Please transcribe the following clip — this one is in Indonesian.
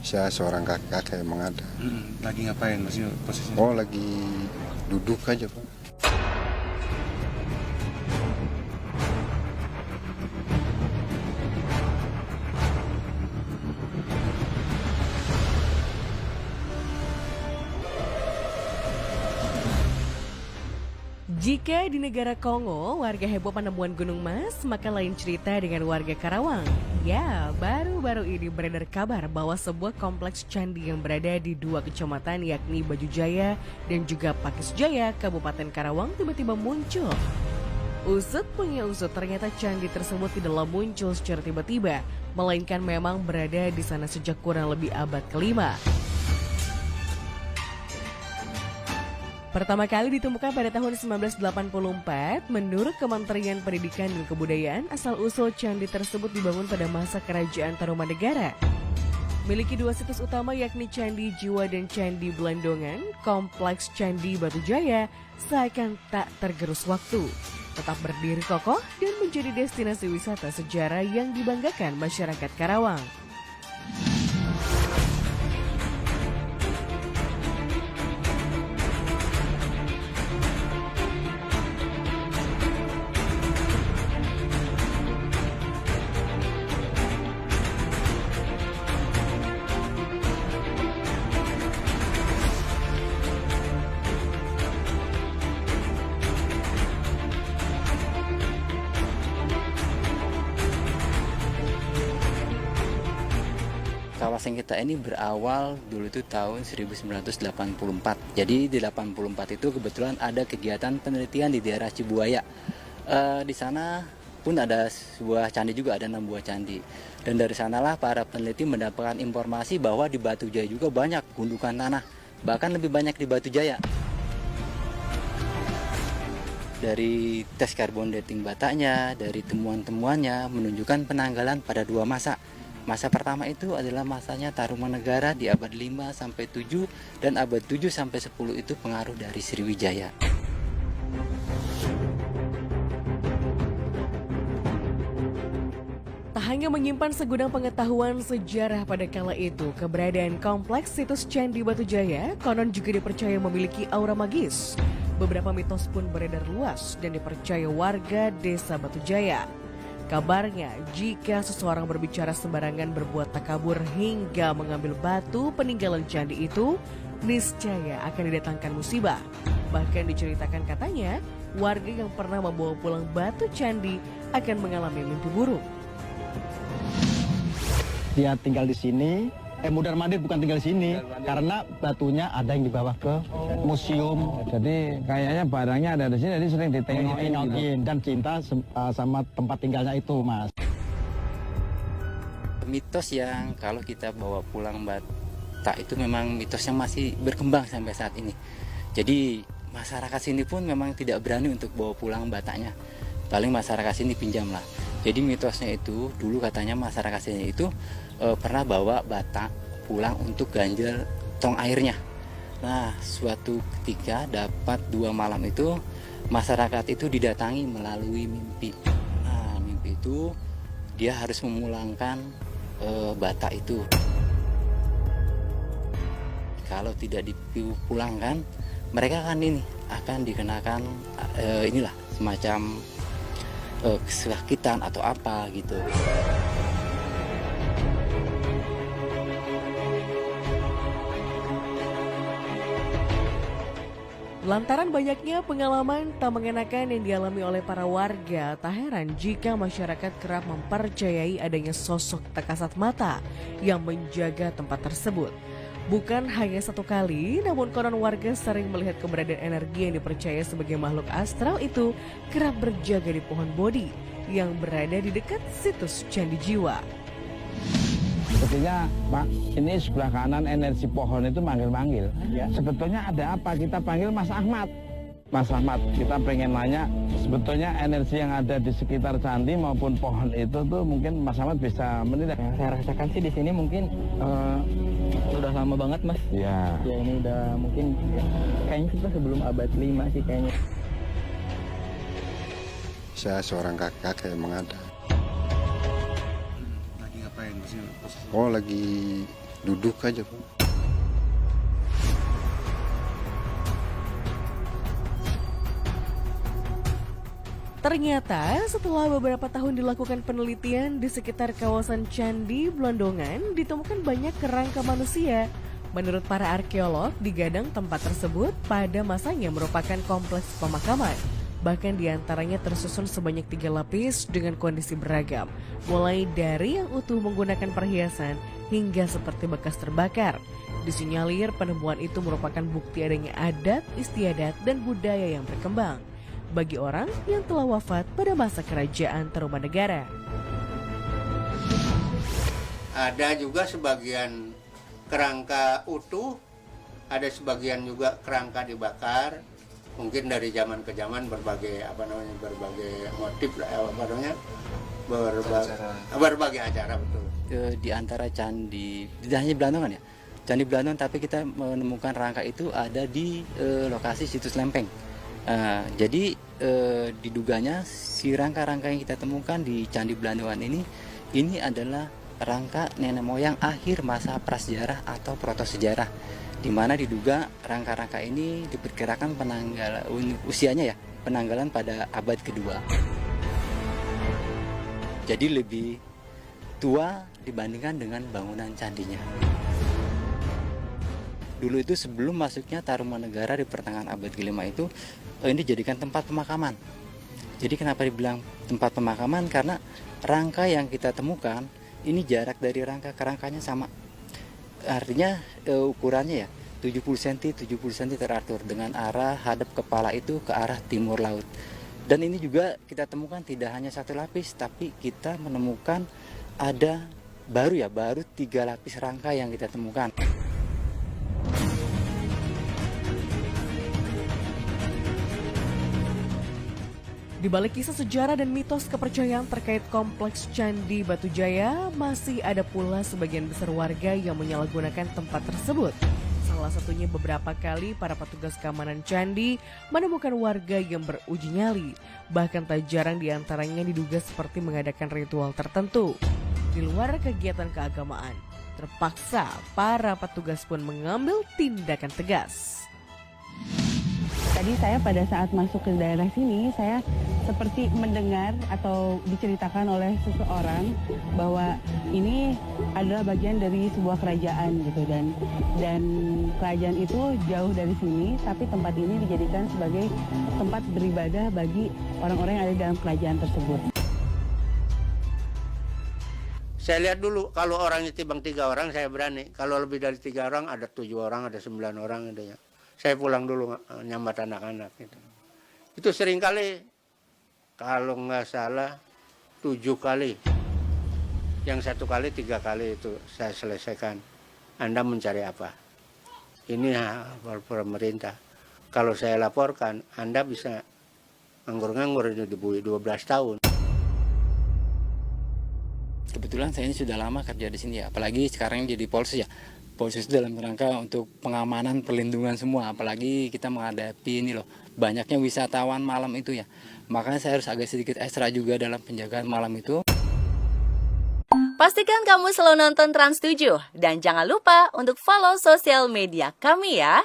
Saya seorang kakak emang ada. Lagi ngapain maksudnya posisinya? Oh, lagi duduk aja, Pak. Jika di negara Kongo, warga heboh penemuan Gunung Mas, maka lain cerita dengan warga Karawang. Ya, baru-baru ini beredar kabar bahwa sebuah kompleks candi yang berada di dua kecamatan yakni Baju Jaya dan juga Pakis Jaya, Kabupaten Karawang tiba-tiba muncul. Usut punya usut, ternyata candi tersebut tidaklah muncul secara tiba-tiba, melainkan memang berada di sana sejak kurang lebih abad ke-5. Pertama kali ditemukan pada tahun 1984, menurut Kementerian Pendidikan dan Kebudayaan, asal-usul candi tersebut dibangun pada masa Kerajaan Tarumanegara. Miliki dua situs utama yakni Candi Jiwa dan Candi Belandongan, kompleks Candi Batu Jaya seakan tak tergerus waktu. Tetap berdiri kokoh dan menjadi destinasi wisata sejarah yang dibanggakan masyarakat Karawang. Kawasan kita ini berawal dulu itu tahun 1984. Jadi di 84 itu kebetulan ada kegiatan penelitian di daerah Cibuaya. Di sana pun ada sebuah candi juga, ada 6 buah candi. Dan dari sanalah para peneliti mendapatkan informasi bahwa di Batu Jaya juga banyak gundukan tanah. Bahkan lebih banyak di Batu Jaya. Dari tes karbon dating batanya, dari temuan-temuannya menunjukkan penanggalan pada 2 masa. Masa pertama itu adalah masanya Tarumanegara di abad 5 sampai 7 dan abad 7 sampai 10 itu pengaruh dari Sriwijaya. Tak hanya menyimpan segudang pengetahuan sejarah pada kala itu, keberadaan kompleks situs Candi Batu Jaya konon juga dipercaya memiliki aura magis. Beberapa mitos pun beredar luas dan dipercaya warga desa Batu Jaya. Kabarnya, jika seseorang berbicara sembarangan berbuat takabur hingga mengambil batu peninggalan candi itu, niscaya akan didatangkan musibah. Bahkan diceritakan katanya, warga yang pernah membawa pulang batu candi akan mengalami mimpi buruk. Dia tinggal di sini, Mudar Mandir bukan tinggal di sini, karena batunya ada yang dibawa ke museum. Jadi kayaknya barangnya ada di sini, jadi sering ditengokin gitu. Dan cinta sama tempat tinggalnya itu, Mas. Mitos yang kalau kita bawa pulang bata itu memang mitos yang masih berkembang sampai saat ini. Jadi masyarakat sini pun memang tidak berani untuk bawa pulang batanya. Paling masyarakat sini pinjam lah. Jadi mitosnya itu dulu katanya masyarakat sini itu pernah bawa bata pulang untuk ganjal tong airnya. Nah, suatu ketika dapat 2 malam itu masyarakat itu didatangi melalui mimpi. Nah, mimpi itu dia harus memulangkan bata itu. Kalau tidak dipulangkan, mereka akan dikenakan inilah semacam kesakitan atau apa gitu. Lantaran banyaknya pengalaman tak mengenakan yang dialami oleh para warga, tak heran jika masyarakat kerap mempercayai adanya sosok tak kasat mata yang menjaga tempat tersebut. Bukan hanya satu kali, namun konon warga sering melihat keberadaan energi yang dipercaya sebagai makhluk astral itu kerap berjaga di pohon bodi yang berada di dekat situs Candi Jiwa. Sepertinya Pak, ini sebelah kanan energi pohon itu manggil-manggil. Ya. Sebetulnya ada apa? Kita panggil Mas Ahmad. Mas Ahmad, kita pengen nanya, sebetulnya energi yang ada di sekitar candi maupun pohon itu tuh mungkin Mas Ahmad bisa menilai. Yang saya rasakan sih di sini mungkin udah lama banget, Mas. Ya. Ya ini udah mungkin kayaknya kita sebelum abad 5 sih kayaknya. Saya seorang kakak emang ada. Lagi ngapain maksudnya posisinya? Oh, lagi duduk aja Pak. Ternyata setelah beberapa tahun dilakukan penelitian di sekitar kawasan Candi Blondongan ditemukan banyak kerangka manusia. Menurut para arkeolog, digadang tempat tersebut pada masanya merupakan kompleks pemakaman. Bahkan diantaranya tersusun sebanyak 3 lapis dengan kondisi beragam. Mulai dari yang utuh menggunakan perhiasan hingga seperti bekas terbakar. Disinyalir penemuan itu merupakan bukti adanya adat, istiadat, dan budaya yang berkembang bagi orang yang telah wafat pada masa kerajaan Tarumanegara. Ada juga sebagian kerangka utuh, ada sebagian juga kerangka dibakar. Mungkin dari zaman ke zaman berbagai motif berbagai acara betul. Di antara candi, tidak hanya Belandongan ya, Candi Belandongan, tapi kita menemukan rangka itu ada di lokasi situs Lempeng. Jadi diduganya si rangka-rangka yang kita temukan di Candi Belandongan ini adalah rangka nenek moyang akhir masa prasejarah atau protosejarah, di mana diduga rangka-rangka ini diperkirakan usianya penanggalan pada abad kedua. Jadi lebih tua dibandingkan dengan bangunan candinya. Dulu itu sebelum masuknya Tarumanegara di pertengahan abad ke-5 itu, ini dijadikan tempat pemakaman. Jadi kenapa dibilang tempat pemakaman? Karena rangka yang kita temukan ini jarak dari rangka ke rangkanya sama. Artinya ukurannya 70 cm teratur dengan arah hadap kepala itu ke arah timur laut. Dan ini juga kita temukan tidak hanya 1 lapis, tapi kita menemukan ada baru 3 lapis rangka yang kita temukan. Di balik kisah sejarah dan mitos kepercayaan terkait kompleks Candi Batujaya, masih ada pula sebagian besar warga yang menyalahgunakan tempat tersebut. Salah satunya beberapa kali para petugas keamanan candi menemukan warga yang beruji nyali. Bahkan tak jarang diantaranya diduga seperti mengadakan ritual tertentu. Di luar kegiatan keagamaan, terpaksa para petugas pun mengambil tindakan tegas. Tadi saya pada saat masuk ke daerah sini, saya seperti mendengar atau diceritakan oleh seseorang bahwa ini adalah bagian dari sebuah kerajaan gitu, dan kerajaan itu jauh dari sini, tapi tempat ini dijadikan sebagai tempat beribadah bagi orang-orang yang ada di dalam kerajaan tersebut. Saya lihat dulu, kalau orangnya timbang 3 orang saya berani, kalau lebih dari 3 orang ada 7 orang, ada 9 orang adanya. Saya pulang dulu nyambat anak-anak gitu. Itu sering kali, kalau nggak salah 7 kali. Yang 1 kali 3 kali itu saya selesaikan. Anda mencari apa? Ini pemerintah. Kalau saya laporkan, Anda bisa nganggur-nganggur di 12 tahun. Kebetulan saya ini sudah lama kerja di sini ya, apalagi sekarang jadi Polres ya. Polres itu dalam rangka untuk pengamanan, perlindungan semua, apalagi kita menghadapi ini loh, banyaknya wisatawan malam itu ya. Makanya saya harus agak sedikit ekstra juga dalam penjagaan malam itu. Pastikan kamu selalu nonton Trans 7 dan jangan lupa untuk follow sosial media kami ya.